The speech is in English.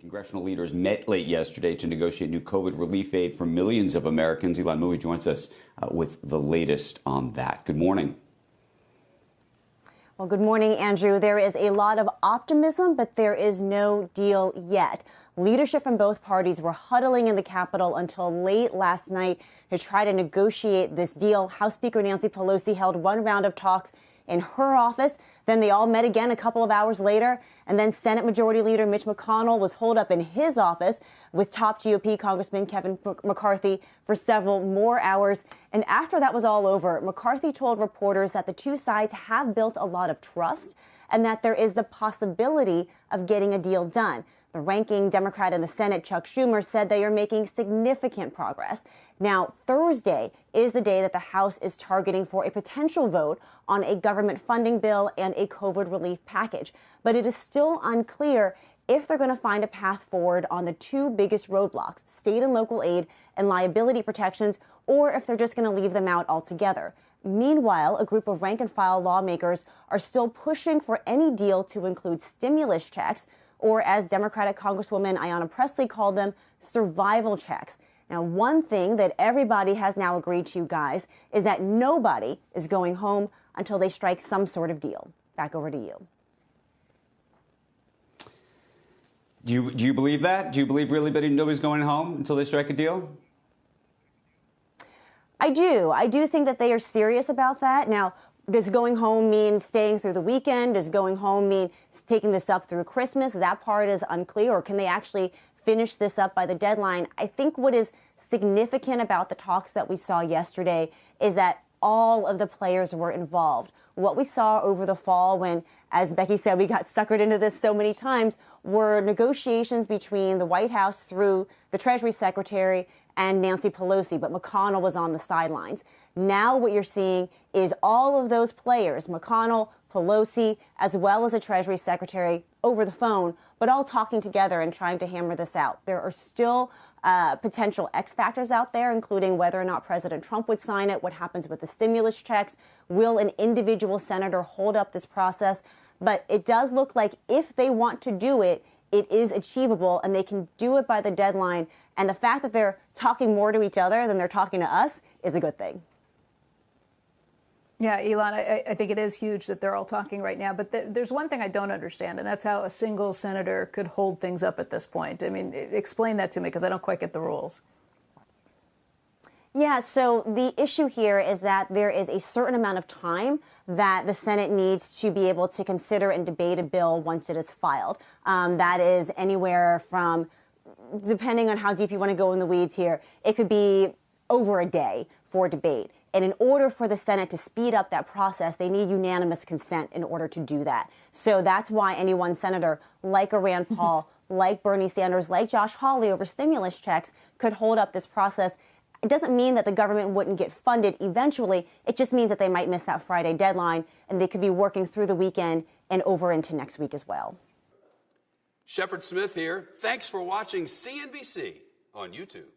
Congressional leaders met late yesterday to negotiate new COVID relief aid for millions of Americans. Elon Mui joins us with the latest on that. Good morning. Well, good morning, Andrew. There is a lot of optimism, but there is no deal yet. Leadership from both parties were huddling in the Capitol until late last night to try to negotiate this deal. House Speaker Nancy Pelosi held one round of talks in her office. Then they all met again a couple of hours later. And then Senate Majority Leader Mitch McConnell was holed up in his office with top GOP Congressman Kevin McCarthy for several more hours. And after that was all over, McCarthy told reporters that the two sides have built a lot of trust and that there is the possibility of getting a deal done. The ranking Democrat in the Senate, Chuck Schumer, said they are making significant progress. Now, Thursday is the day that the House is targeting for a potential vote on a government funding bill and a COVID relief package. But it is still unclear if they're going to find a path forward on the two biggest roadblocks, state and local aid and liability protections, or if they're just going to leave them out altogether. Meanwhile, a group of rank-and-file lawmakers are still pushing for any deal to include stimulus checks, or as Democratic Congresswoman Ayanna Pressley called them, survival checks. Now, one thing that everybody has now agreed to, guys, is that nobody is going home until they strike some sort of deal. Back over to you. Do you believe that? Do you believe really nobody's going home until they strike a deal? I do. I do think that they are serious about that. Now, does going home mean staying through the weekend? Does going home mean taking this up through Christmas? That part is unclear. Or can they actually finish this up by the deadline? I think what is significant about the talks that we saw yesterday is that all of the players were involved. What we saw over the fall when, as Becky said, we got suckered into this so many times, were negotiations between the White House through the Treasury Secretary and Nancy Pelosi, but McConnell was on the sidelines. Now what you're seeing is all of those players, McConnell, Pelosi, as well as the Treasury Secretary over the phone, but all talking together and trying to hammer this out. There are still potential X factors out there, including whether or not President Trump would sign it, what happens with the stimulus checks, will an individual senator hold up this process? But it does look like if they want to do it, it is achievable and they can do it by the deadline. And the fact that they're talking more to each other than they're talking to us is a good thing. Yeah, Elon, I think it is huge that they're all talking right now. But there's one thing I don't understand, and that's how a single senator could hold things up at this point. I mean, explain that to me, because I don't quite get the rules. Yeah, so the issue here is that there is a certain amount of time that the Senate needs to be able to consider and debate a bill once it is filed. That is anywhere from, depending on how deep you want to go in the weeds here, it could be over a day for debate. And in order for the Senate to speed up that process, they need unanimous consent in order to do that. So that's why any one senator, like a Rand Paul, like Bernie Sanders, like Josh Hawley over stimulus checks, could hold up this process. It doesn't mean that the government wouldn't get funded eventually. It just means that they might miss that Friday deadline, and they could be working through the weekend and over into next week as well. Shepard Smith here. Thanks for watching CNBC on YouTube.